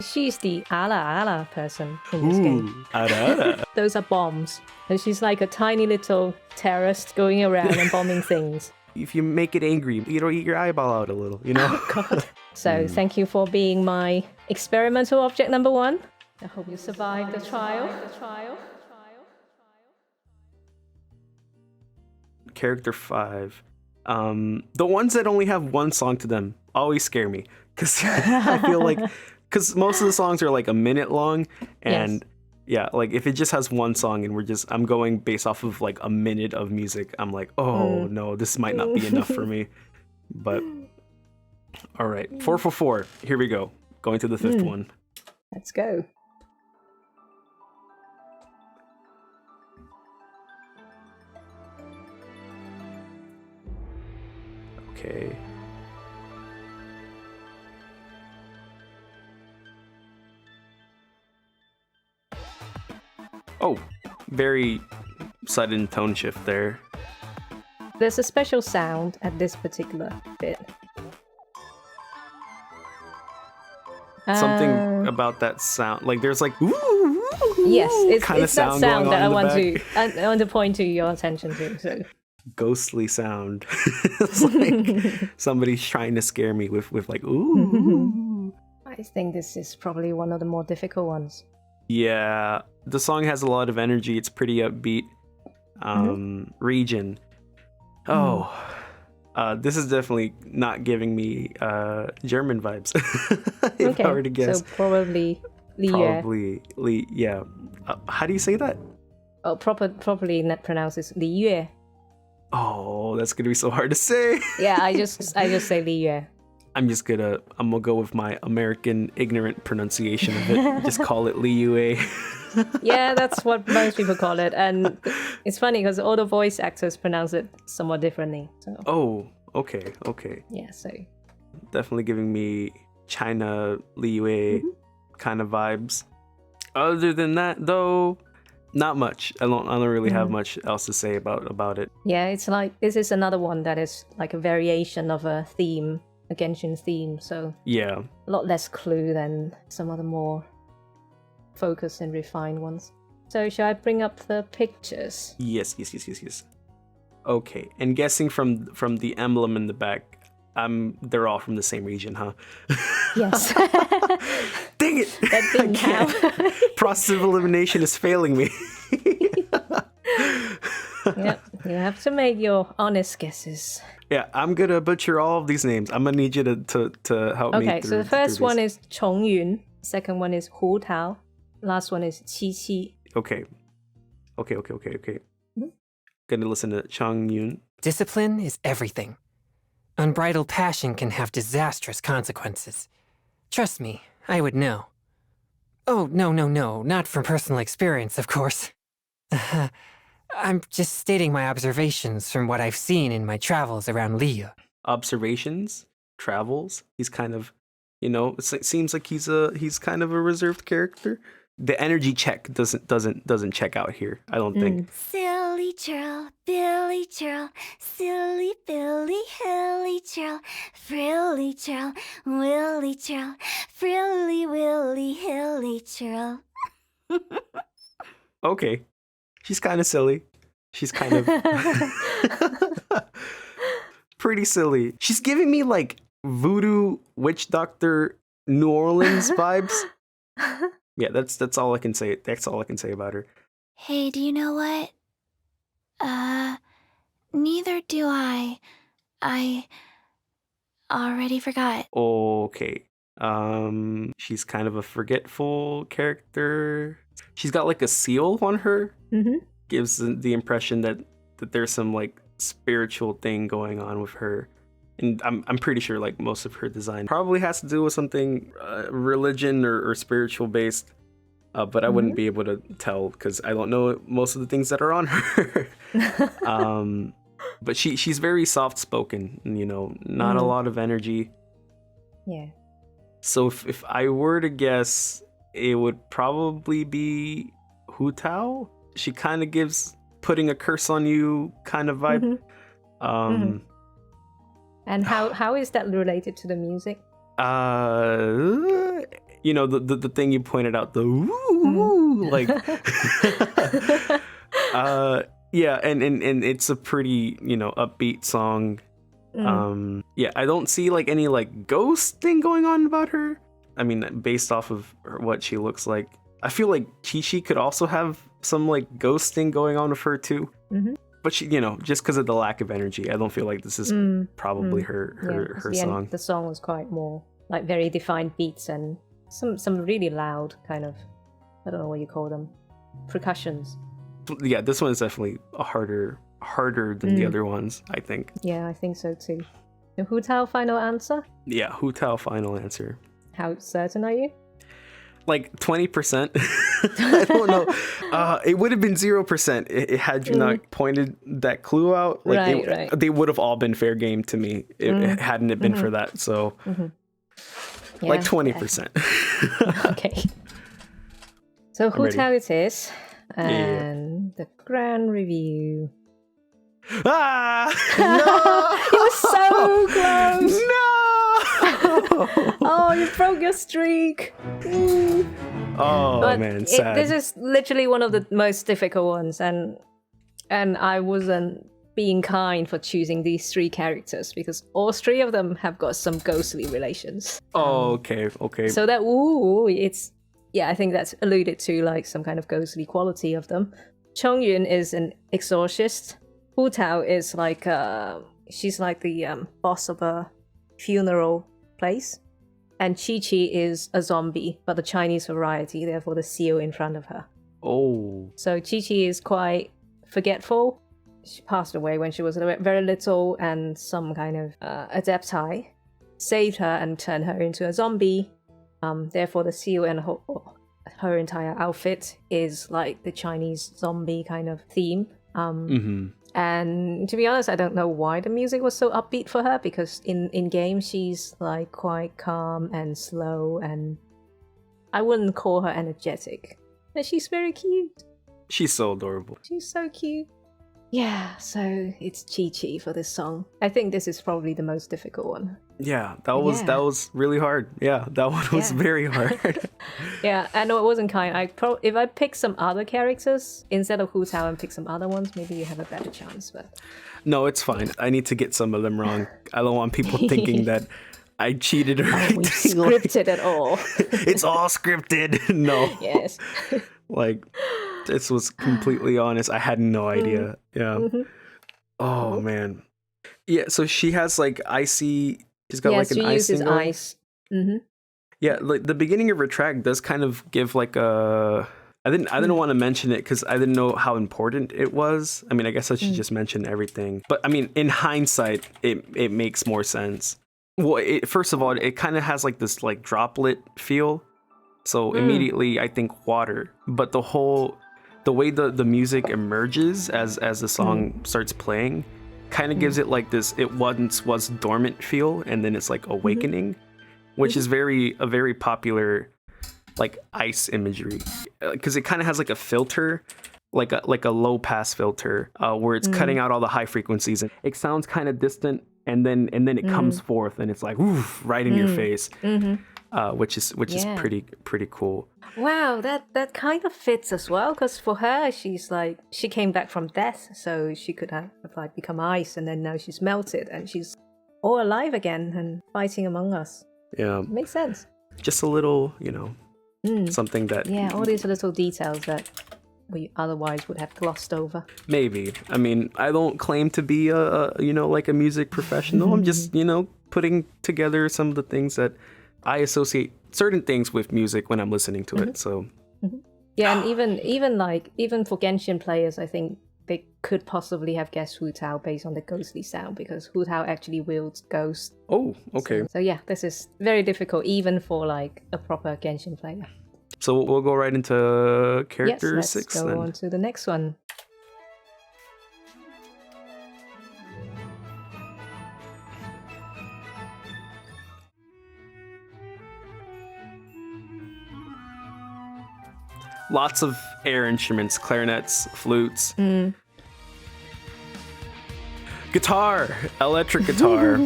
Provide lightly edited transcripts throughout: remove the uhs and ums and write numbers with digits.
She's the ala person in this game. Ara. Those are bombs. And she's like a tiny little terrorist going around and bombing things. If you make it angry, it'll eat your eyeball out a little, you know? Oh, God. So thank you for being my experimental object number 1. I hope you survive the trial. Character 5. The ones that only have one song to them always scare me. Because I feel like... Because most of the songs are like a minute long. And yeah, like if it just has one song and I'm going based off of like a minute of music, I'm like, oh no, this might not be enough for me. But... All right, 4 for 4. Here we go. Going to the 5th one. Let's go. Okay. Oh, very sudden tone shift there. There's a special sound at this particular bit. Something about that sound, like there's like ooh, yes, it's kind of that sound going that on I want to point to your attention to. So ghostly sound. It's like somebody's trying to scare me with like ooh. I think this is probably one of the more difficult ones. Yeah, the song has a lot of energy. It's pretty upbeat. Region. Oh. This is definitely not giving me German vibes. If I were to guess. So probably Liyue. Probably yeah. How do you say that? Oh, properly pronounced is Liyue. Oh, that's gonna be so hard to say. Yeah, I just say Liyue. I'm gonna go with my American ignorant pronunciation of it. Just call it Liyue. Yeah, that's what most people call it, and it's funny because all the voice actors pronounce it somewhat differently. So. Oh, okay. Yeah, so definitely giving me China Liyue kind of vibes. Other than that, though, not much. I don't really have much else to say about it. Yeah, it's like this is another one that is like a variation of a theme, a Genshin theme. So yeah, a lot less clue than some other more focused and refined ones. So shall I bring up the pictures? Yes. Okay, and guessing from the emblem in the back, they're all from the same region, huh? Yes. Dang it! That didn't count. Process of elimination is failing me. Yep, you have to make your honest guesses. Yeah, I'm gonna butcher all of these names. I'm gonna need you to help me. Okay, so the first one is Chongyun, second one is Hu Tao, last one is Qiqi. Okay. Gonna listen to Chongyun. Discipline is everything. Unbridled passion can have disastrous consequences. Trust me, I would know. Oh, no, not from personal experience, of course. I'm just stating my observations from what I've seen in my travels around Liyue. Observations? Travels? He's kind of, it seems like he's kind of a reserved character. The energy check doesn't check out here, I don't think. Silly churl, Billy churl, silly Billy, hilly churl, frilly churl, willy churl, frilly willy, hilly churl. Okay. She's kind of silly. She's kind of pretty silly. She's giving me like voodoo witch doctor New Orleans vibes. Yeah, that's all I can say. That's all I can say about her. Hey, do you know what? Neither do I. I already forgot. Okay. She's kind of a forgetful character. She's got like a seal on her. Mm-hmm. Gives the impression that there's some like spiritual thing going on with her. And I'm pretty sure like most of her design probably has to do with something religion or spiritual based. But I wouldn't be able to tell because I don't know most of the things that are on her. But she's very soft spoken, not a lot of energy. Yeah. So if I were to guess, it would probably be Hu Tao. She kind of gives putting a curse on you kind of vibe. And how is that related to the music? you know, the thing you pointed out, the woo, like, yeah, and it's a pretty, you know, upbeat song. Yeah, I don't see like any like ghost thing going on about her. I mean, based off of what she looks like, I feel like Qiqi could also have some like ghost thing going on with her too. But she, you know, just because of the lack of energy, I don't feel like this is probably her song. The song was quite more like very defined beats and some really loud kind of, I don't know what you call them, percussions. Yeah, this one is definitely harder than the other ones, I think. Yeah, I think so too. The Hu Tao final answer? Yeah, Hu Tao final answer. How certain are you? Like 20%. I don't know. It would have been 0% had you not pointed that clue out. Like right. They would have all been fair game to me hadn't it been for that. So like 20%. Okay. So Hu Tao it is. And the grand review. Ah! No! You were so close! No! Oh, you broke your streak. Oh, but man, sad. This is literally one of the most difficult ones, and I wasn't being kind for choosing these 3 characters because all 3 of them have got some ghostly relations. Oh, okay. So that it's, yeah, I think that's alluded to like some kind of ghostly quality of them. Chongyun is an exorcist. Hu Tao is like she's like the boss of a funeral place, and Qiqi is a zombie, but the Chinese variety, therefore the seal in front of her. Oh. So Qiqi is quite forgetful. She passed away when she was very little, and some kind of adepti saved her and turned her into a zombie. Therefore, the seal and her entire outfit is like the Chinese zombie kind of theme. And to be honest, I don't know why the music was so upbeat for her, because in game she's like quite calm and slow, and I wouldn't call her energetic. And she's very cute. She's so adorable. She's so cute. Yeah, so it's Qiqi for this song. I think this is probably the most difficult one. Yeah, that was really hard. Yeah, that one was very hard. Yeah, I know it wasn't kind. If I pick some other characters instead of Hu Tao and pick some other ones, maybe you have a better chance. But no, it's fine. I need to get some of them wrong. I don't want people thinking that I cheated or anything. We scripted it all. It's all scripted. No. Yes. Like, this was completely honest. I had no idea. Yeah. Oh, man. Yeah, so she has like icy... She's got like an ice she uses thing going. ice. Yeah, like the beginning of her track does kind of give like a... I didn't want to mention it because I didn't know how important it was. I mean, I guess I should just mention everything. But I mean, in hindsight, it makes more sense. Well, first of all, it kind of has like this like droplet feel. So immediately I think water. But the way the music emerges as the song starts playing kind of gives it like this it once was dormant feel, and then it's like awakening, which is a very popular like ice imagery, because it kind of has like a filter, like a low pass filter, where it's cutting out all the high frequencies, and it sounds kind of distant, and then it comes forth and it's like woof, right in your face, which is pretty cool. Wow, that kind of fits as well, because for her, she came back from death, so she could have like become ice, and then now she's melted and she's all alive again and fighting among us. Yeah, makes sense. Just a little, something that all these little details that we otherwise would have glossed over. Maybe. I mean, I don't claim to be like a music professional. I'm just putting together some of the things that I associate certain things with music when I'm listening to it. So yeah, and even for Genshin players, I think they could possibly have guessed Hu Tao based on the ghostly sound, because Hu Tao actually wields ghosts. Oh, okay. So yeah, this is very difficult even for like a proper Genshin player. So we'll go right into character 6 let's go on to the next one. Lots of air instruments, clarinets, flutes. Guitar, electric guitar.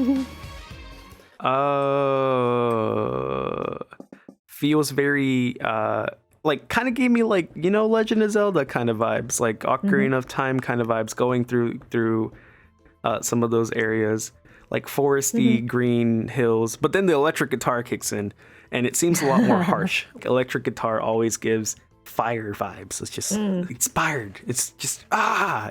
feels very like kind of gave me like, you know, Legend of Zelda kind of vibes, like Ocarina of Time kind of vibes going through some of those areas, like foresty green hills. But then the electric guitar kicks in and it seems a lot more harsh. Electric guitar always gives fire vibes. It's just inspired. It's just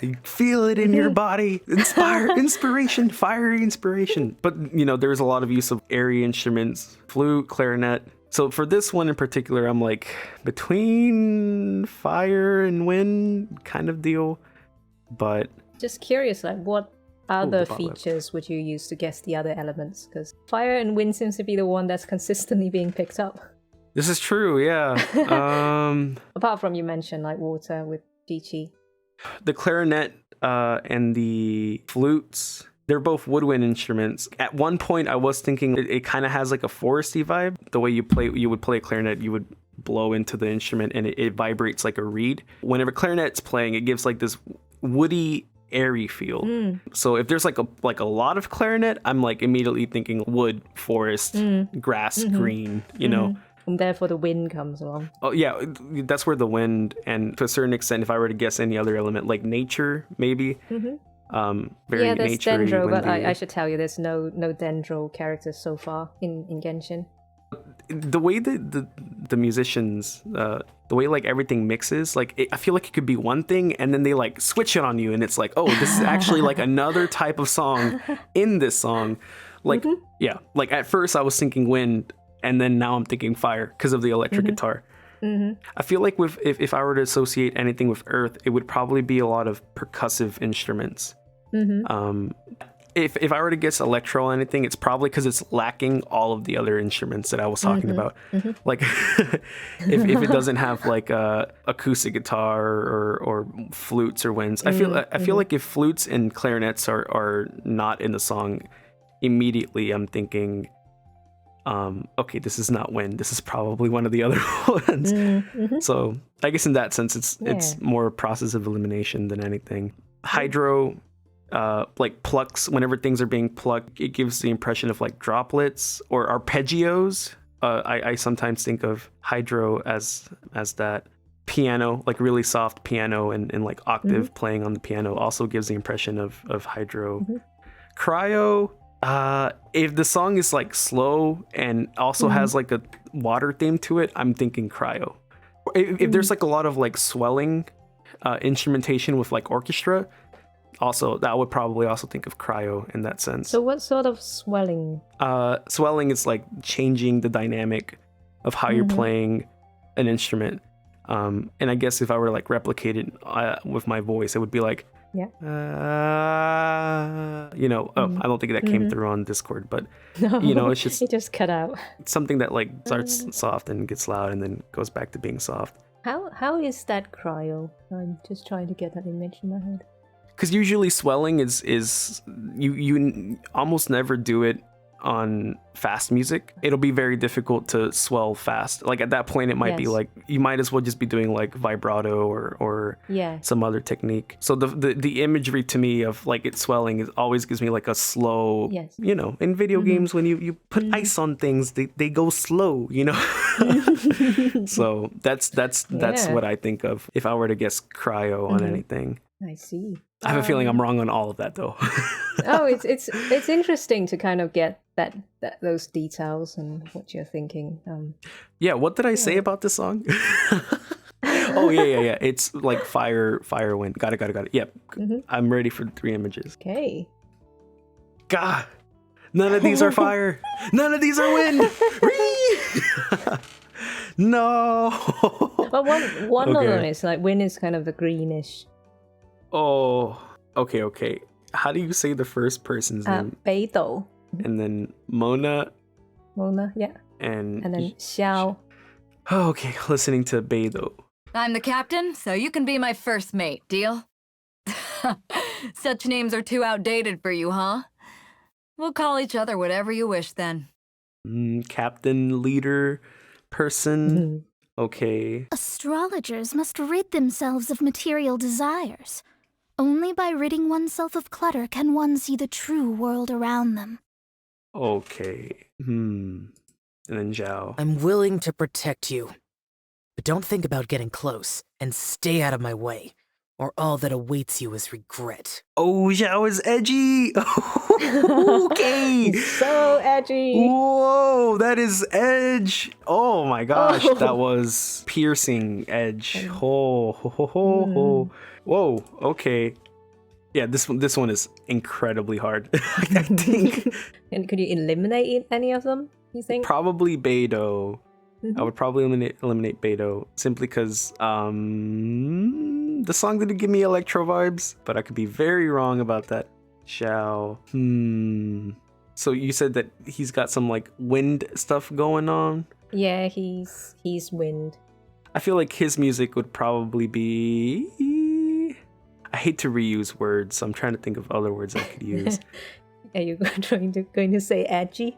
you feel it in your body. Inspiration, fiery inspiration. But you know, there's a lot of use of airy instruments, flute, clarinet. So for this one in particular, I'm like between fire and wind kind of deal. But just curious, like what other features would you use to guess the other elements? Because fire and wind seems to be the one that's consistently being picked up. This is true, yeah. Apart from you mentioned like water with Qiqi. The clarinet and the flutes, they're both woodwind instruments. At one point, I was thinking it kind of has like a foresty vibe. The way you would play a clarinet, you would blow into the instrument and it vibrates like a reed. Whenever clarinet's playing, it gives like this woody, airy feel. So if there's like a lot of clarinet, I'm like immediately thinking wood, forest, grass, green, you know. And therefore the wind comes along. Oh yeah, that's where the wind, and to a certain extent, if I were to guess any other element, like nature, maybe. Very yeah, there's nature-y, dendro, but windy. I should tell you, there's no dendro characters so far in Genshin. The way that the musicians, the way like everything mixes, like I feel like it could be one thing, and then they like switch it on you, and it's like, oh, this is actually like another type of song in this song. Like yeah, like at first I was thinking wind. And then now I'm thinking fire because of the electric guitar. I feel like if I were to associate anything with earth, it would probably be a lot of percussive instruments. If I were to guess electro or anything, it's probably because it's lacking all of the other instruments that I was talking about. Like if it doesn't have like a acoustic guitar or flutes or winds, I feel like if flutes and clarinets are not in the song, immediately I'm thinking, okay, this is not wind. This is probably one of the other ones. So I guess in that sense, it's more a process of elimination than anything. Hydro, like plucks. Whenever things are being plucked, it gives the impression of like droplets or arpeggios. I sometimes think of hydro as that. Piano, like really soft piano and like octave playing on the piano, also gives the impression of hydro. Cryo. If the song is like slow and also has like a water theme to it, I'm thinking cryo. If there's like a lot of like swelling instrumentation with like orchestra, also that would probably also think of cryo in that sense. So what sort of swelling? Swelling is like changing the dynamic of how you're playing an instrument. And I guess if I were to like replicate it with my voice, it would be like, you know, I don't think that came through on Discord, but No, you know, it's just it just cut out. something that like starts soft and gets loud and then goes back to being soft. How is that cryo? I'm just trying to get that image in my head. Because usually swelling is you almost never do it on fast music. It'll be very difficult to swell fast. Like at that point, it might be like you might as well just be doing like vibrato or some other technique. So the imagery to me of like it swelling always gives me like a slow. You know, in video games when you put ice on things, they go slow. You know. So that's what I think of if I were to guess cryo on anything. I see. I have a feeling I'm wrong on all of that though. Oh, it's interesting to kind of get that those details and what you're thinking. Yeah, what did I say about this song? Oh yeah. It's like fire, wind. Got it. Yep. I'm ready for 3 images. Okay. God, none of these are fire. None of these are wind. No. But one of them is like wind is kind of the greenish. Oh, okay. How do you say the first person's name? Beidou. And then Mona, yeah. And then Xiao. Oh, okay, listening to Beidou. I'm the captain, so you can be my first mate, deal? Such names are too outdated for you, huh? We'll call each other whatever you wish then. Captain, leader, person. Okay. Astrologers must rid themselves of material desires. Only by ridding oneself of clutter can one see the true world around them. Okay. And then Zhao. I'm willing to protect you. But don't think about getting close, and stay out of my way, or all that awaits you is regret. Oh, Zhao is edgy! Okay! So edgy! Whoa, that is edge! Oh my gosh, Oh. that was piercing edge. Ho, ho, ho, ho, ho. Whoa, okay. Yeah, this one is incredibly hard. I think And could you eliminate any of them, you think? probably Beidou. Mhm. I would probably eliminate Beidou simply because the song didn't give me electro vibes, but I could be very wrong about that. Xiao. So you said that he's got some like wind stuff going on. Yeah, he's wind. I feel like his music would probably be. I hate to reuse words, so I'm trying to think of other words I could use. Are you going to say edgy?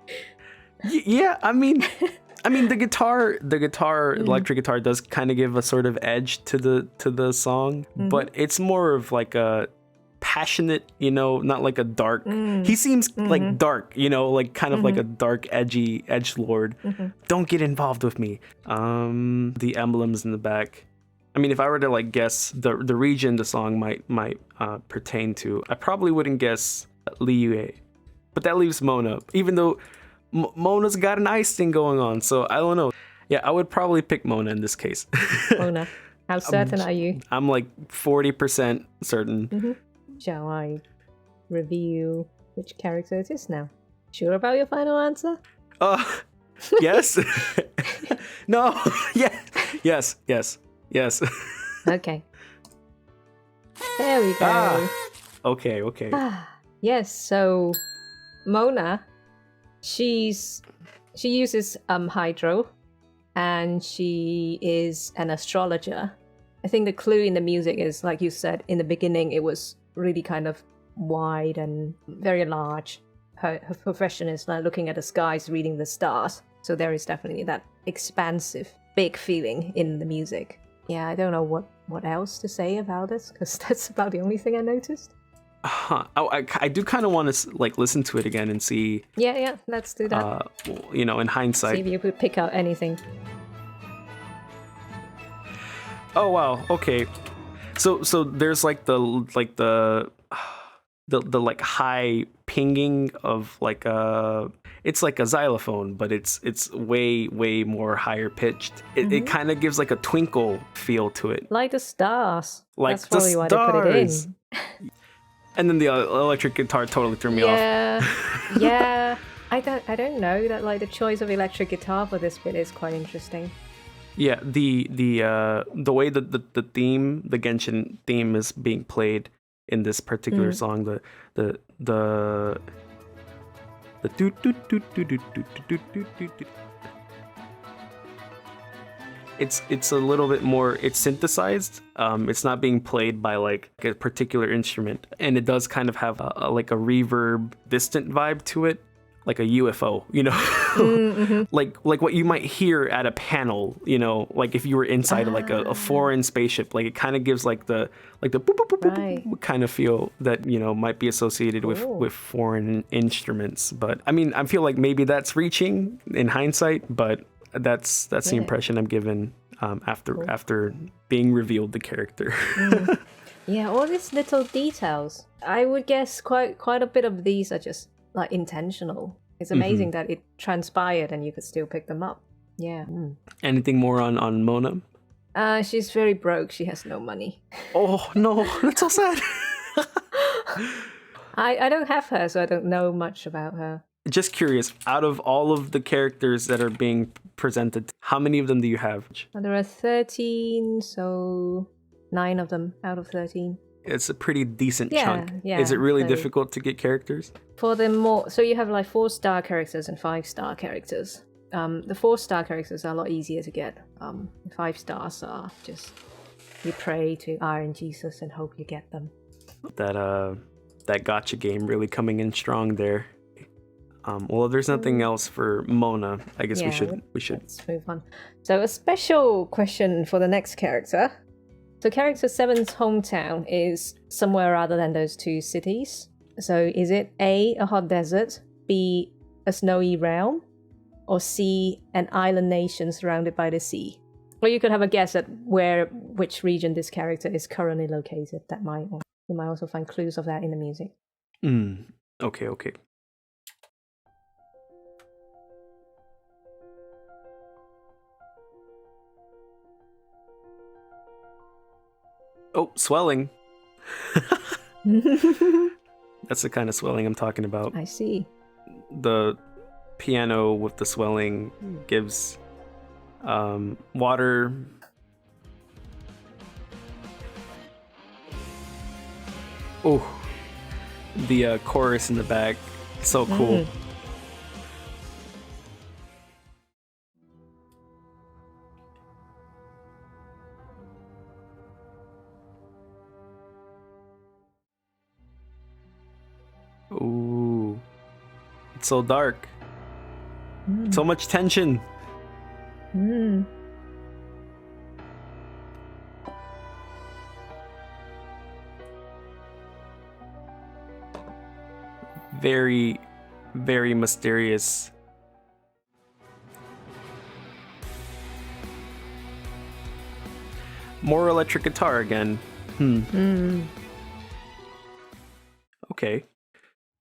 Yeah, I mean the guitar, electric guitar does kind of give a sort of edge to the song, but it's more of like a passionate, not like a dark. He seems like dark, like kind of like a dark, edgy edgelord. Don't get involved with me. The emblems in the back. I mean, if I were to like guess the region the song might pertain to, I probably wouldn't guess Liyue, but that leaves Mona. Even though Mona's got an ice thing going on, so I don't know. Yeah, I would probably pick Mona in this case. Mona, how certain are you? I'm like 40% certain. Shall I reveal which character it is now? Sure about your final answer? Yes. No. Yeah. Yes. Okay. There we go. Okay. Yes, so Mona, she uses hydro, and she is an astrologer. I think the clue in the music is, like you said in the beginning, it was really kind of wide and very large. Her profession is like looking at the skies, reading the stars. So there is definitely that expansive, big feeling in the music. Yeah, I don't know what else to say about this, because that's about the only thing I noticed. I do kind of want to like listen to it again and see. Yeah, let's do that. In hindsight. See if you could pick out anything. Oh wow. Okay. So there's like the like high pinging of like it's like a xylophone, but it's way more higher pitched. It kind of gives like a twinkle feel to it. Like the stars. Like that's probably why they put it stars. in. And then the electric guitar totally threw me off. Yeah. I don't know that like the choice of electric guitar for this bit is quite interesting. Yeah, the way that the theme, the Genshin theme, is being played in this particular song, the do do do do do do do do do. It's a little bit more. It's synthesized. It's not being played by like a particular instrument, and it does kind of have like a reverb, distant vibe to it. Like a UFO, like what you might hear at a panel, like if you were inside of like a foreign spaceship, like it kind of gives like the boop, boop, boop, boop, boop kind of feel that might be associated with foreign instruments. But I mean, I feel like maybe that's reaching in hindsight, but that's the impression I'm given after being revealed the character. Yeah, all these little details. I would guess quite a bit of these are just like intentional. It's amazing that it transpired and you could still pick them up. Yeah. Anything more on Mona? She's very broke. She has no money. Oh no, that's so sad. I don't have her, so I don't know much about her. Just curious, out of all of the characters that are being presented, how many of them do you have? There are 13, so 9 of them out of 13. It's a pretty decent chunk. Yeah, Is it really difficult to get characters? For the more, so you have like 4-star characters and 5-star characters. The 4-star characters are a lot easier to get. 5 stars are just you pray to Iron Jesus and hope you get them. That gotcha game really coming in strong there. Well, if there's nothing else for Mona, I guess we should. Let's move on. So a special question for the next character. So character 7's hometown is somewhere other than those 2 cities. So is it A, a hot desert, B, a snowy realm, or see an island nation surrounded by the sea. Or you could have a guess at which region this character is currently located. You might also find clues of that in the music. Okay. Oh, swelling. That's the kind of swelling I'm talking about. I see. The piano with the swelling gives water. Oh, the chorus in the back, so cool. Ooh, it's so dark. So much tension. Very, very mysterious. More electric guitar again. Okay.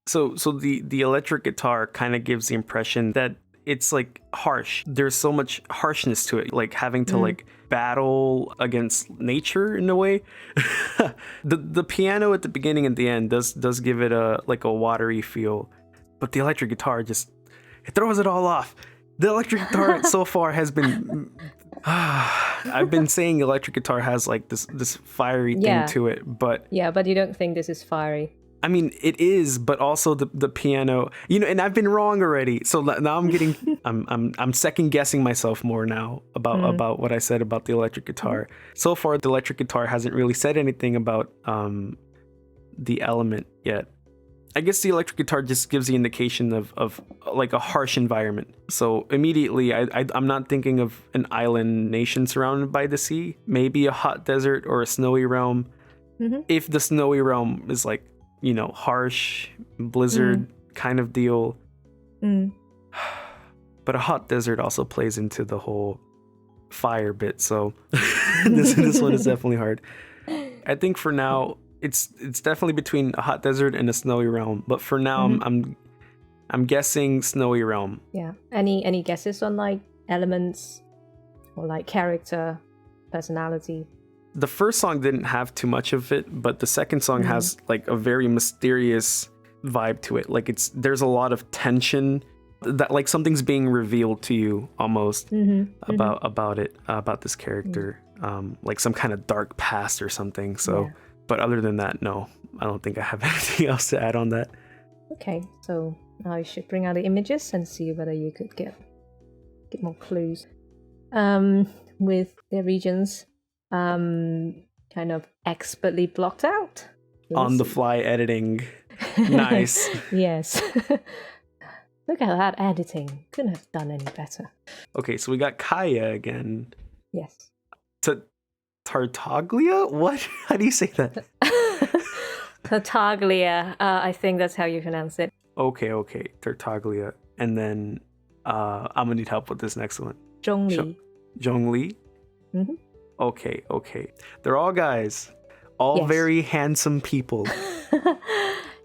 So the electric guitar kind of gives the impression that it's like harsh. There's so much harshness to it, like having to like battle against nature in a way. The piano at the beginning and the end does give it a watery feel, but the electric guitar it throws it all off. The electric guitar so far has been I've been saying electric guitar has like this fiery thing to it, but but you don't think this is fiery? I mean, it is, but also the piano, and I've been wrong already. So now I'm getting, I'm second guessing myself more now about what I said about the electric guitar. So far, the electric guitar hasn't really said anything about the element yet. I guess the electric guitar just gives the indication of like a harsh environment. So immediately, I'm not thinking of an island nation surrounded by the sea. Maybe a hot desert or a snowy realm. If the snowy realm is like, harsh, blizzard kind of deal. But a hot desert also plays into the whole fire bit, so this one is definitely hard. I think for now, it's definitely between a hot desert and a snowy realm, but for now, I'm guessing snowy realm. Yeah. Any guesses on like elements or like character, personality? The first song didn't have too much of it, but the second song has like a very mysterious vibe to it. Like there's a lot of tension that like something's being revealed to you almost about this character, like some kind of dark past or something. So, but other than that, no, I don't think I have anything else to add on that. Okay, so I should bring out the images and see whether you could get more clues with their regions. Kind of expertly blocked out. On the fly editing. Nice. Yes. Look at that editing. Couldn't have done any better. Okay, so we got Kaya again. Yes. Tartaglia? What? How do you say that? Tartaglia. I think that's how you pronounce it. Okay. Tartaglia. And then I'm gonna need help with this next one. Zhongli. Zhongli? Okay. They're all guys. All very handsome people.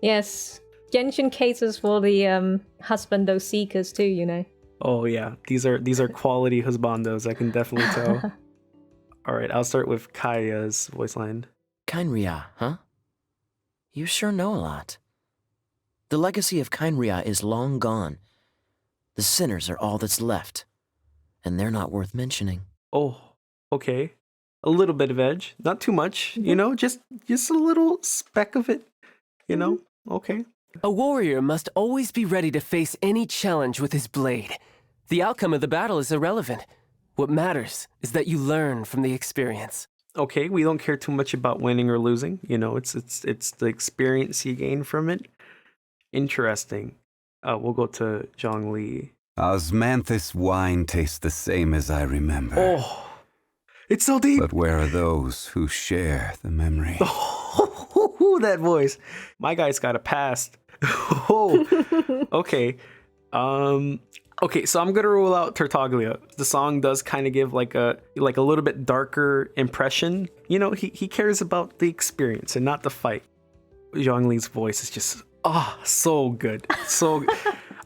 Yes. Genshin caters for the husbando seekers too, Oh yeah. These are quality husbandos, I can definitely tell. Alright, I'll start with Kaya's voice line. Kainria, huh? You sure know a lot. The legacy of Kainria is long gone. The sinners are all that's left. And they're not worth mentioning. Oh, okay. A little bit of edge, not too much, just a little speck of it, Okay. A warrior must always be ready to face any challenge with his blade. The outcome of the battle is irrelevant. What matters is that you learn from the experience. Okay, we don't care too much about winning or losing. It's the experience you gain from it. Interesting. We'll go to Zhongli. Osmanthus wine tastes the same as I remember. Oh. It's so deep. But where are those who share the memory? Oh, that voice. My guy's got a past. Oh, okay. Okay, so I'm gonna rule out Tartaglia. The song does kind of give like a little bit darker impression. You know, he cares about the experience and not the fight. Zhongli's voice is just so good, so.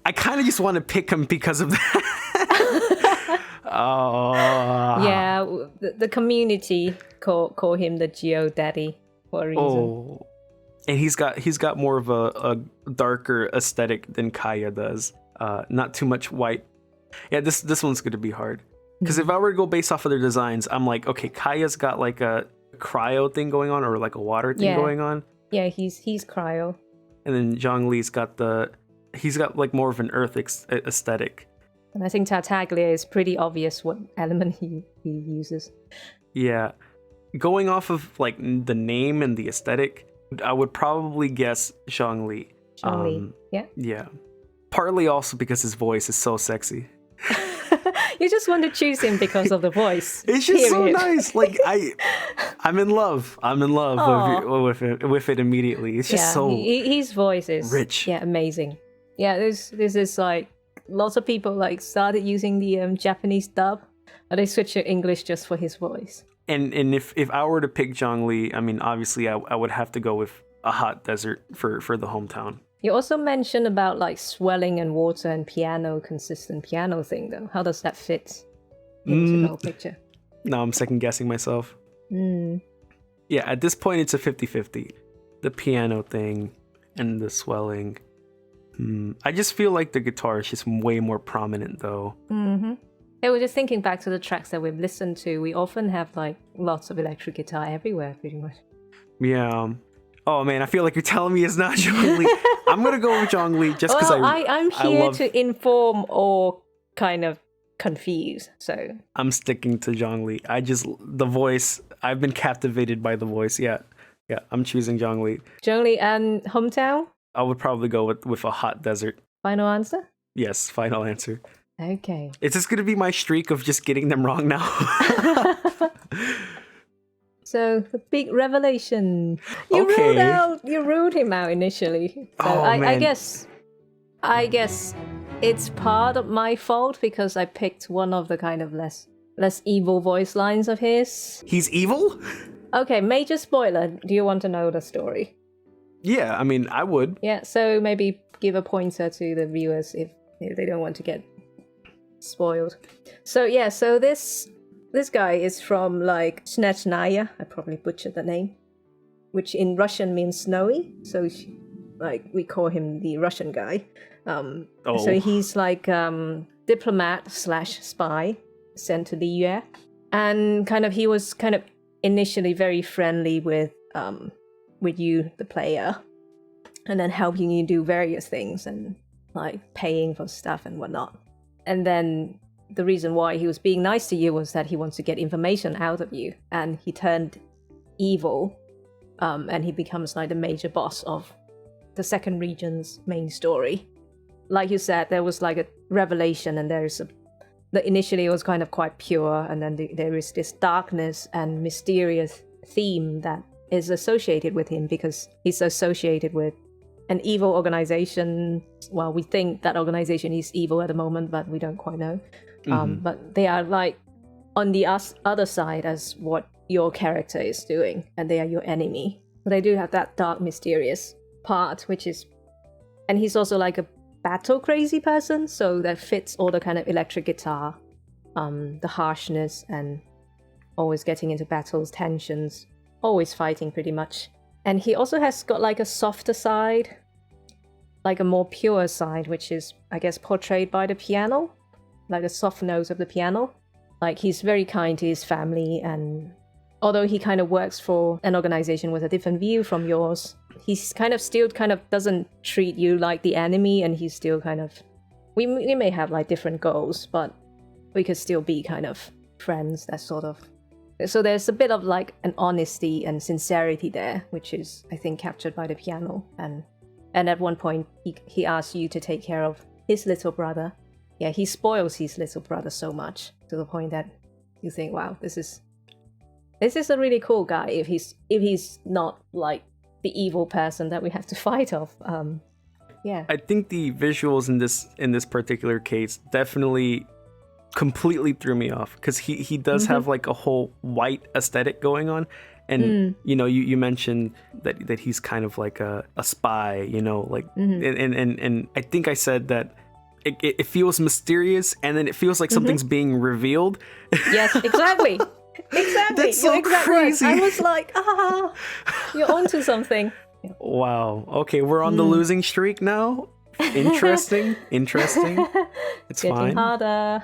I kind of just want to pick him because of that. Yeah, the community call him the Geo Daddy for a reason. Oh, and he's got more of a darker aesthetic than Kaya does. Not too much white. Yeah, this one's going to be hard. Because if I were to go based off of their designs, I'm like, okay, Kaya's got like a cryo thing going on, or like a water thing going on. Yeah, he's cryo. And then Zhongli's got he's got like more of an earth aesthetic. And I think Tartaglia is pretty obvious what element he uses. Yeah. Going off of like the name and the aesthetic, I would probably guess Zhongli. Yeah. Yeah. Partly also because his voice is so sexy. You just want to choose him because of the voice. It's just so nice. Like I'm in love. I'm in love with it immediately. It's just so his voice is rich. Yeah, amazing. Yeah, this is like lots of people like started using the Japanese dub, but they switched to English just for his voice. And if I were to pick Zhongli, I mean, obviously I would have to go with a hot desert for the hometown. You also mentioned about like swelling and water and consistent piano thing though. How does that fit into the whole picture? Now I'm second guessing myself. Yeah, at this point it's a 50-50. The piano thing and the swelling. I just feel like the guitar is just way more prominent though. Yeah, we're just thinking back to the tracks that we've listened to. We often have like lots of electric guitar everywhere pretty much. Yeah. Oh man, I feel like you're telling me it's not Zhongli. I'm gonna go with Zhongli just because I'm here to inform or kind of confuse. So I'm sticking to Zhongli. The voice. I've been captivated by the voice. Yeah, I'm choosing Zhongli. Zhongli and hometown. I would probably go with a hot desert. Final answer. Yes, final answer. Okay. Is this gonna be my streak of just getting them wrong now? So the big revelation. You ruled him out initially. So I guess it's part of my fault because I picked one of the kind of less evil voice lines of his. He's evil? Okay, major spoiler. Do you want to know the story? Yeah, I mean, I would. Yeah, so maybe give a pointer to the viewers if they don't want to get spoiled. So yeah, so this guy is from like Snechnaya. I probably butchered the name, which in Russian means snowy. So like we call him the Russian guy. So he's like diplomat / spy sent to the Yue, and he was kind of initially very friendly with you, the player, and then helping you do various things and like paying for stuff and whatnot. And then the reason why he was being nice to you was that he wants to get information out of you, and he turned evil, and he becomes like the major boss of the second region's main story. Like you said, there was like a revelation, and initially it was kind of quite pure, and then there is this darkness and mysterious theme that is associated with him because he's associated with an evil organization. Well, we think that organization is evil at the moment, but we don't quite know. But they are like on the other side as what your character is doing, and they are your enemy. But they do have that dark, mysterious part, and he's also like a battle crazy person, so that fits all the kind of electric guitar, the harshness, and always getting into battles, tensions, always fighting pretty much. And he also has got like a softer side, like a more pure side, which is, I guess, portrayed by the piano, like a soft note of the piano. Like he's very kind to his family, and although he kind of works for an organization with a different view from yours, he's still doesn't treat you like the enemy, and he's still we may have like different goals, but we could still be kind of friends, that sort of. So there's a bit of like an honesty and sincerity there, which is, I think, captured by the piano. And at one point, he asks you to take care of his little brother. Yeah, he spoils his little brother so much to the point that you think, wow, this is a really cool guy if he's not like the evil person that we have to fight off. Yeah. I think the visuals in this particular case definitely completely threw me off because he does have like a whole white aesthetic going on. And you know, you mentioned that he's kind of like a spy, you know, like and I think I said that it feels mysterious and then it feels like something's being revealed. Yes, exactly. Exactly. That's so Your exact crazy. words. I was like, you're onto something. Wow. Okay, we're on the losing streak now. Interesting. It's Getting fine. harder.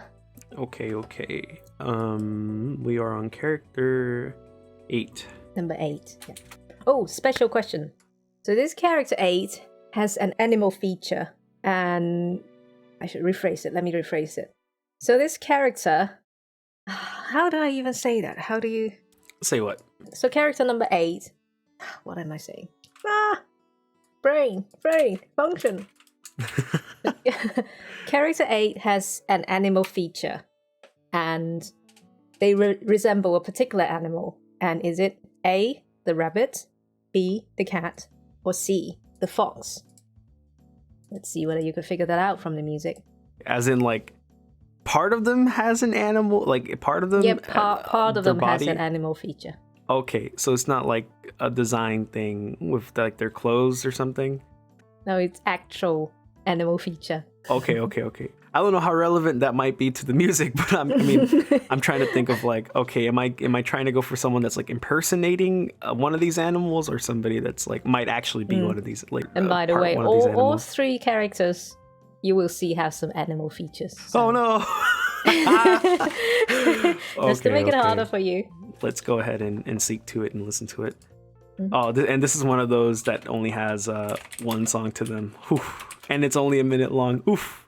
Okay. We are on character 8. Number 8. Yeah. Oh, special question. So this character 8 has an animal feature, and I should rephrase it. Let me rephrase it. So this character, how do I even say that? How do you Say what? So character number 8. What am I saying? Brain, function. Character 8 has an animal feature, and they resemble a particular animal. And is it A, the rabbit, B, the cat, or C, the fox? Let's see whether you could figure that out from the music. As in, like, part of them has an animal, like part of them. Yeah, part of their them has body? an animal feature. Okay, so it's not like a design thing with like their clothes or something. No, it's actual animal feature. Okay. I don't know how relevant that might be to the music, but I mean, I'm trying to think of like, okay, am I trying to go for someone that's like impersonating one of these animals, or somebody that's like might actually be one of these? Like, And by the way, all 3 characters you will see have some animal features. So. Oh no! Just to make it harder for you. Let's go ahead and seek to it and listen to it. Oh, and this is one of those that only has one song to them. Oof. And it's only a minute long. Oof.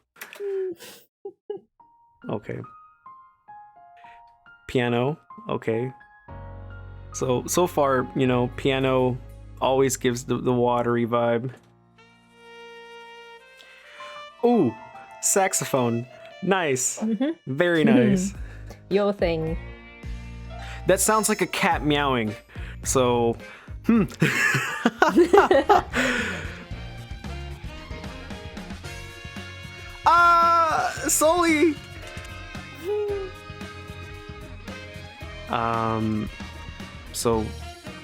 Okay. Piano. Okay. So far, you know, piano always gives the watery vibe. Ooh, saxophone. Nice. Very nice. Your thing. That sounds like a cat meowing. So, Sully. So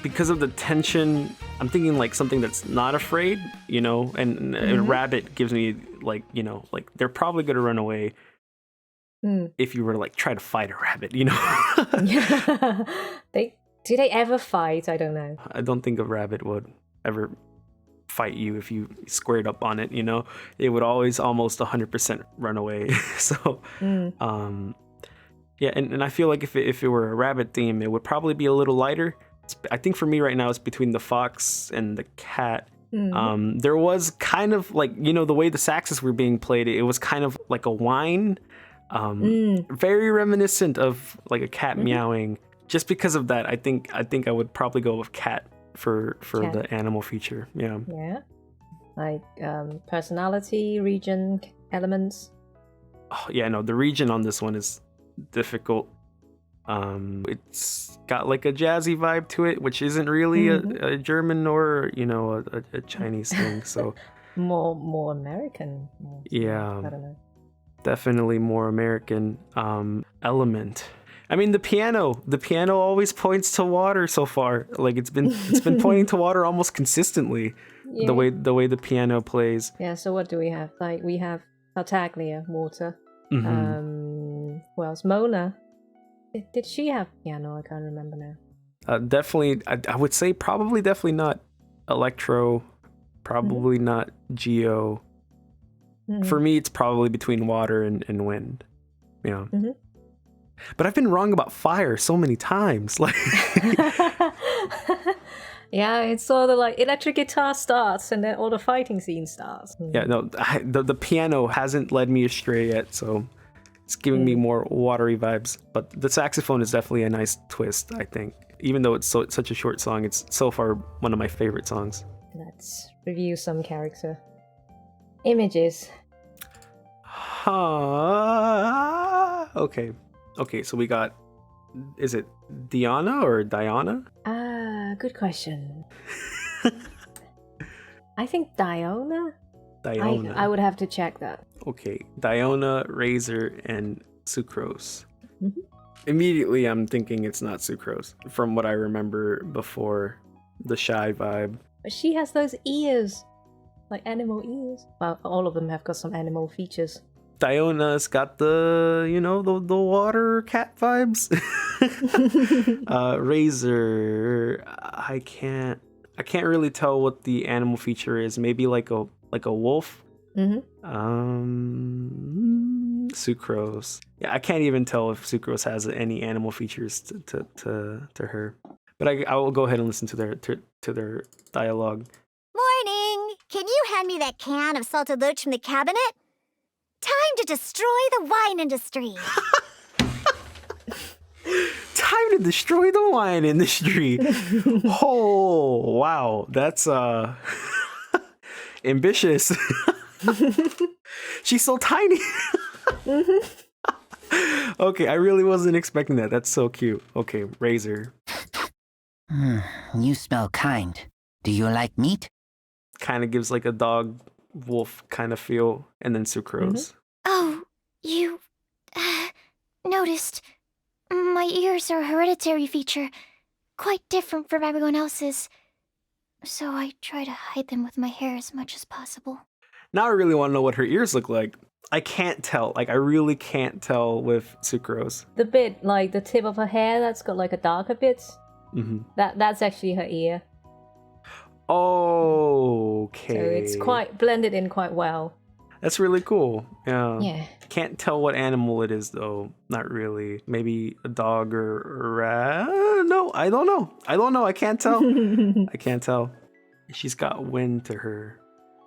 because of the tension, I'm thinking like something that's not afraid, you know, and a rabbit gives me like, you know, like they're probably gonna run away if you were to like try to fight a rabbit, you know. Do they ever fight? I don't know. I don't think a rabbit would ever fight you if you squared up on it, you know. It would always almost 100% run away. So yeah, and I feel like if it were a rabbit theme, it would probably be a little lighter. I think for me right now it's between the fox and the cat. There was kind of like, you know, the way the saxes were being played, it was kind of like a whine, very reminiscent of like a cat meowing. Just because of that, I think I would probably go with cat for cat. The animal feature. Yeah. Like personality, region, elements. Oh yeah, no, the region on this one is difficult. It's got like a jazzy vibe to it, which isn't really a German or, you know, a Chinese thing. So more American. Yeah, I don't know. Definitely more American element. I mean, the piano always points to water so far. Like it's been pointing to water almost consistently. Yeah. The way the piano plays. Yeah. So what do we have? Like we have Tartaglia, water. Who else? Mona. Did she have piano? I can't remember now. Definitely, I would say definitely not Electro. Probably not Geo. For me, it's probably between water and wind. Yeah. But I've been wrong about fire so many times. Like, yeah, it's sort of like electric guitar starts and then all the fighting scene starts. Yeah, no, the piano hasn't led me astray yet, so it's giving me more watery vibes. But the saxophone is definitely a nice twist, I think. Even though it's such a short song, it's so far one of my favorite songs. Let's review some character images. Okay, so we got, is it Diona or Diona? Good question. I think Diona. Diona. I would have to check that. Okay, Diona, Razor, and Sucrose. Mhm. Immediately, I'm thinking it's not Sucrose from what I remember before the shy vibe. But she has those ears, like animal ears. Well, all of them have got some animal features. Diona's got the, you know, the water cat vibes. Razor, I can't really tell what the animal feature is. Maybe like a wolf. Mm-hmm. Sucrose. Yeah, I can't even tell if Sucrose has any animal features to her. But I will go ahead and listen to their dialogue. Morning! Can you hand me that can of salted loach from the cabinet? Time to destroy the wine industry. Time to destroy the wine industry. Oh, wow. That's ambitious. She's so tiny. Okay, I really wasn't expecting that. That's so cute. Okay, Razor. You smell kind. Do you like meat? Kind of gives like a dog wolf kind of feel. And then Sucrose. Oh, you noticed my ears are a hereditary feature, quite different from everyone else's. So I try to hide them with my hair as much as possible. Now I really want to know what her ears look like. I can't tell. Like, I really can't tell with Sucrose. The bit, like the tip of her hair that's got like a darker bit, that's actually her ear. Okay. So it's quite blended in quite well. That's really cool. Yeah. Yeah. Can't tell what animal it is though. Not really. Maybe a dog or a rat. No, I don't know. I can't tell. I can't tell. She's got wind to her.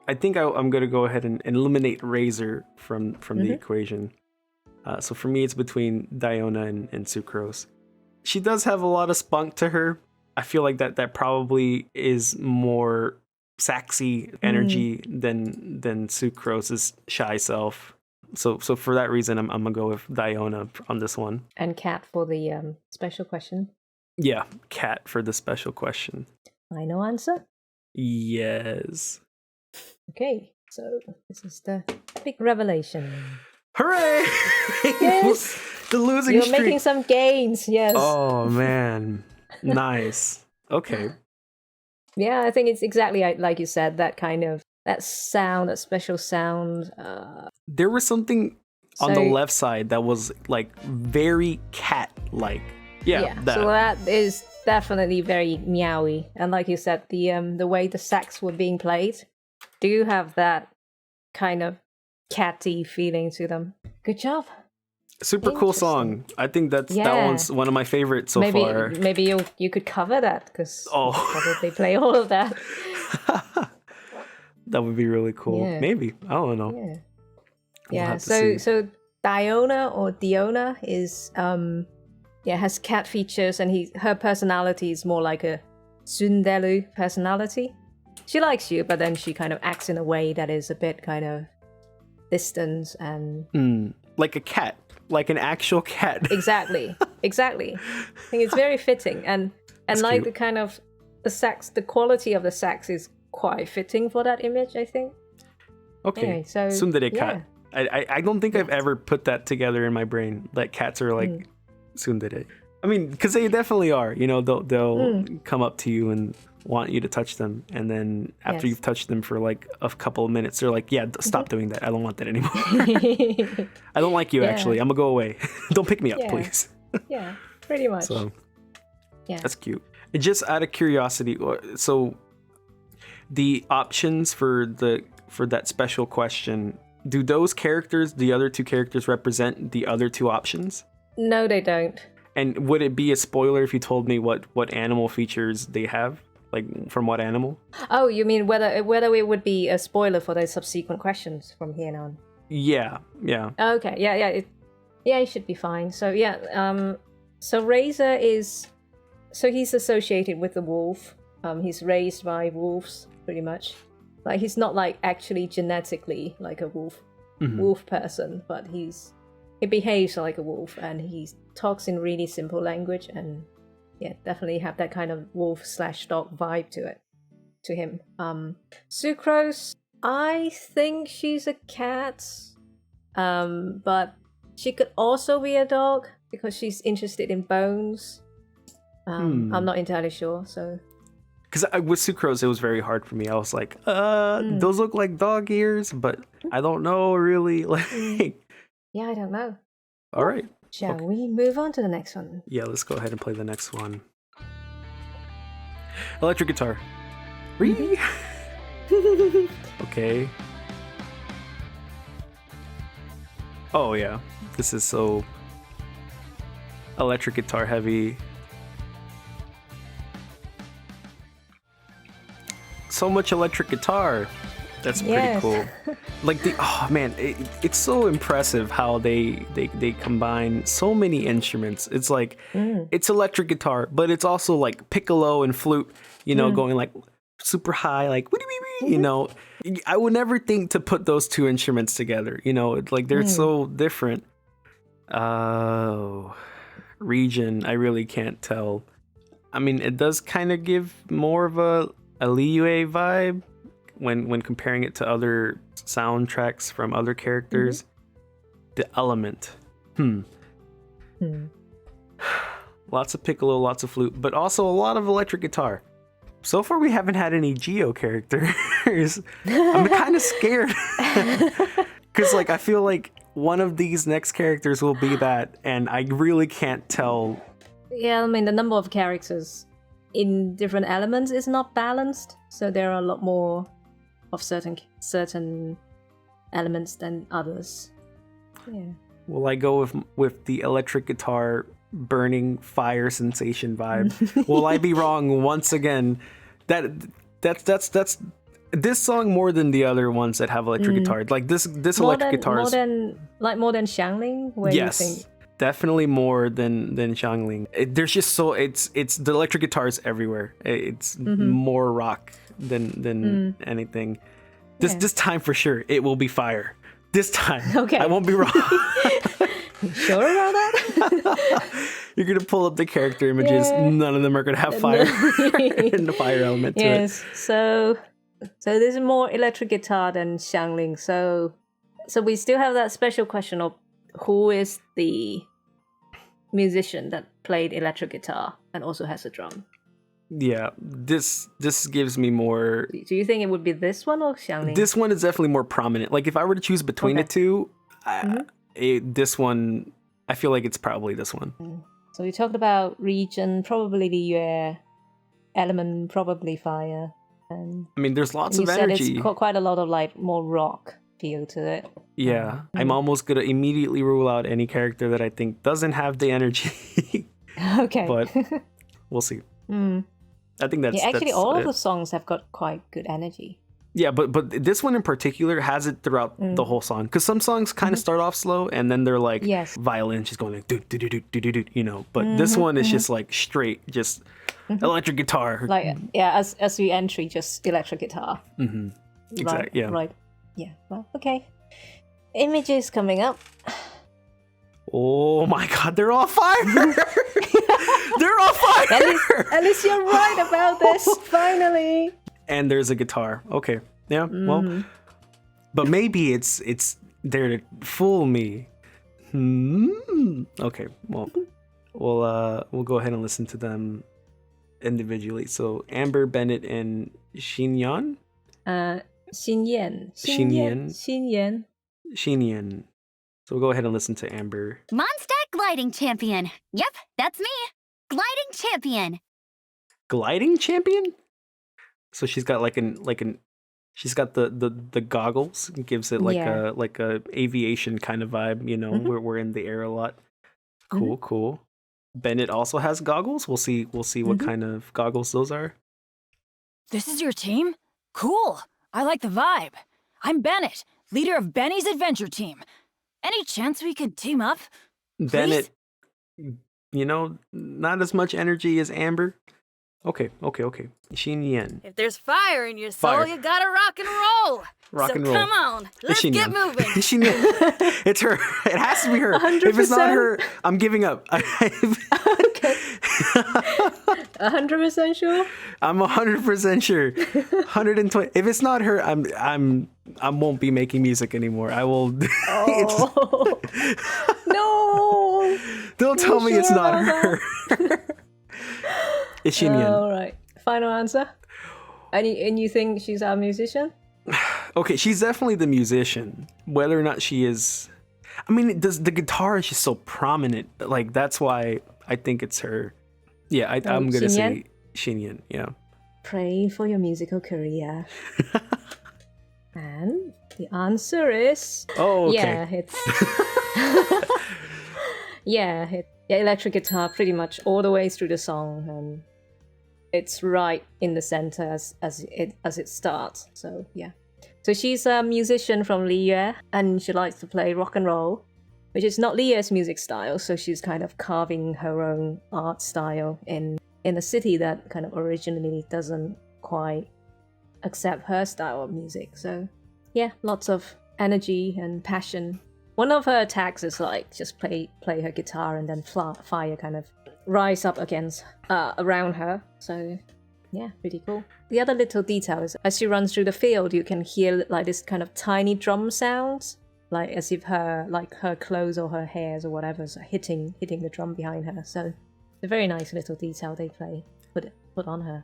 I think I'm gonna go ahead and eliminate Razor from the equation. So for me, it's between Diona and Sucrose. She does have a lot of spunk to her. I feel like that probably is more saxy energy than Sucrose's shy self. So for that reason, I'm gonna go with Diona on this one. And Cat for the special question. Yeah, Cat for the special question. Final answer? Yes. Okay, so this is the big revelation. Hooray! Yes! The losing You're streak. making some gains, yes. Oh, man. Nice. Okay. Yeah, I think it's exactly like you said, that kind of, that sound, that special sound. There was something on the left side that was like very cat-like. Yeah, that. So that is definitely very meowy. And like you said, the way the sax were being played do have that kind of catty feeling to them. Good job. Super cool song. I think that one's one of my favorites so far. Maybe you could cover that because probably play all of that. That would be really cool. Yeah. Maybe. I don't know. Yeah. We'll have to see. So Diona or Diona is has cat features, and her personality is more like a tsundere personality. She likes you, but then she kind of acts in a way that is a bit kind of distant and like a cat. Like an actual cat. Exactly. I think it's very fitting, and That's like cute. the kind of the quality of the sax is quite fitting for that image, I think. Okay. Anyway, so Tsundere cat. I don't think I've ever put that together in my brain. That cats are like tsundere. I mean, because they definitely are. You know, they'll come up to you and want you to touch them, and then after you've touched them for like a couple of minutes, they're like, "Yeah, stop doing that. I don't want that anymore. I don't like you. Actually, I'm gonna go away. Don't pick me up, please." Yeah, pretty much. So, yeah, that's cute. And just out of curiosity, so the options for that special question, do those characters, the other two characters, represent the other two options? No, they don't. And would it be a spoiler if you told me what animal features they have? Like, from what animal? Oh, you mean whether it would be a spoiler for the subsequent questions from here on? Yeah. Okay, yeah, it should be fine. So so Razor he's associated with the wolf. He's raised by wolves, pretty much. Like, he's not like actually genetically like a wolf person, but he behaves like a wolf, and he talks in really simple language, and definitely have that kind of wolf/dog vibe to him. Sucrose, I think she's a cat, but she could also be a dog because she's interested in bones. I'm not entirely sure, so... Because with Sucrose, it was very hard for me. I was like, those look like dog ears, but I don't know really. Like, yeah, I don't know. All right. Shall we move on to the next one? Yeah, let's go ahead and play the next one. Electric guitar. Okay. Oh yeah, this is so electric guitar heavy. So much electric guitar. That's pretty cool. Like it's so impressive how they combine so many instruments. It's like it's electric guitar, but it's also like piccolo and flute, going like super high, like I would never think to put those two instruments together. Like they're so different. Region, I really can't tell. I mean, it does kind of give more of a Liyue vibe when comparing it to other soundtracks from other characters. The element. Lots of piccolo, lots of flute, but also a lot of electric guitar. So far, we haven't had any Geo characters. I'm kind of scared. Because, I feel like one of these next characters will be that, and I really can't tell. Yeah, I mean, the number of characters in different elements is not balanced, so there are a lot more of certain elements than others. Yeah. Will I go with the electric guitar burning fire sensation vibe? Will I be wrong once again? That's this song more than the other ones that have electric guitar. Like this electric guitar is more than Xiangling. Where yes, you think? Definitely more than Xiangling. There's just it's the electric guitar is everywhere. It's more rock than anything. This time for sure it will be fire. This time, okay, I won't be wrong. You sure about that? You're gonna pull up the character images. Yeah. None of them are gonna have fire in the fire element to it. So there's more electric guitar than Xiangling. So we still have that special question of who is the musician that played electric guitar and also has a drum. Yeah, this gives me more. Do you think it would be this one or Xiangling? This one is definitely more prominent. Like if I were to choose between the two, this one, I feel like it's probably this one. So we talked about region, probably the Liyue, element, probably fire. And I mean, there's lots of energy. It's quite a lot of more rock feel to it. Yeah, I'm almost gonna immediately rule out any character that I think doesn't have the energy. Okay, but we'll see. I think that's actually all of the songs have got quite good energy. Yeah, but this one in particular has it throughout the whole song. Because some songs kind of start off slow and then they're like violin, she's going like do do do do do do, But this one is just like straight, just electric guitar. As we entry, just electric guitar. Exactly. Right. Yeah. Well, okay. Images coming up. Oh my God, they're on fire! They're on fire! At least you're right about this. Finally. And there's a guitar. Okay. Yeah. Well, but maybe it's there to fool me. Okay. Well, we'll go ahead and listen to them individually. So Amber, Bennett, and Xinyan. Xinyan. So we'll go ahead and listen to Amber. Mondstadt Gliding Champion. Yep, that's me. Gliding Champion. Gliding Champion? So she's got she's got the goggles. It gives it like a aviation kind of vibe, where we're in the air a lot. Cool. Bennett also has goggles. We'll see what kind of goggles those are. This is your team? Cool. I like the vibe. I'm Bennett, leader of Benny's adventure team. Any chance we could team up? Please? Bennett, not as much energy as Amber. Okay. Xinyan. If there's fire in your soul, you gotta rock and roll. Rock and roll. Come on, let's get moving. It's her. It has to be her. 100%. If it's not her, I'm giving up. Okay. 100% sure? I'm 100% sure. 120. If it's not her, I won't be making music anymore. I will. Oh. No. Don't tell me sure it's not about her. It's Xinyan. All right. Final answer. And you think she's our musician? Okay, she's definitely the musician. Whether or not she is, I mean, the guitar is just so prominent. Like that's why I think it's her. Yeah, I'm gonna say Xinyan. Yeah. Pray for your musical career. And the answer is. Oh, okay. Yeah, it's. Yeah, electric guitar pretty much all the way through the song, and it's right in the center as it starts. So yeah. So she's a musician from Liyue, and she likes to play rock and roll, which is not Liyue's music style. So she's kind of carving her own art style in a city that kind of originally doesn't quite accept her style of music. So yeah, lots of energy and passion. One of her attacks is like just play her guitar and then fire kind of rise up against around her. So yeah, pretty cool. The other little detail is as she runs through the field, you can hear like this kind of tiny drum sounds, like as if her clothes or her hairs or whatever is hitting the drum behind her. So it's a very nice little detail they put on her.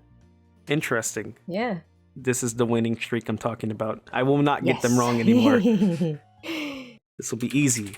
Interesting. Yeah. This is the winning streak I'm talking about. I will not get them wrong anymore. This will be easy.